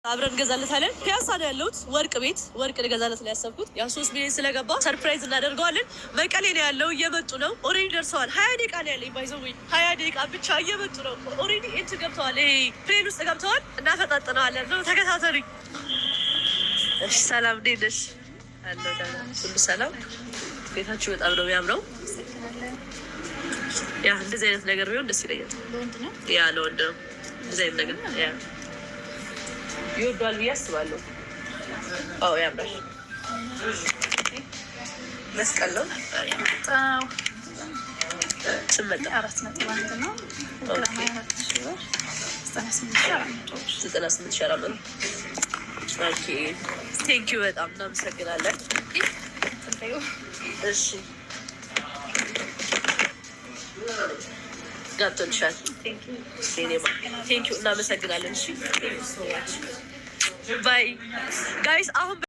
አብረን እንገዛለታለን። ፒያሳ ነው ያለሁት። ወርቅ ቤት ወርቅ ልገዛለት ነው ያሰብኩት። ያው 3 ሚሊዮን ስለገባ ሰርፕራይዝ እናደርገዋለን። መቀሌ ነው ያለው። እየመጡ ነው። ኦሬዲ ደርሰዋል። 20 ደቂቃ ነው ያለኝ። ባይዘው 20 ደቂቃ ብቻ እየመጡ ነው። ኦሬዲ ኤንት ገብተዋል። ይሄ ፕሌን ውስጥ ገብተዋል። እናፈጣጥነዋለን ነው። ተከታተሉኝ። እሺ፣ ሰላም እንዴት ነሽ? ሁሉ ሰላም። ቤታችሁ በጣም ነው የሚያምረው። ያ እንደዚህ አይነት ነገር ቢሆን ደስ ይለኛል። ያ ለወንድ ነው እንደዚህ አይነት ነገር ያ ይወዷል ብዬ አስባለሁ። አዎ ያምራል። መስቀል ነው ስመጣ 4.1 ነው። 98,400 ኦኬ። ቴንኪው በጣም እናመሰግናለን። እሺ ገብቶልሻል። ቴንኪው እናመሰግናለን። እሺ ባይ ጋይስ አሁን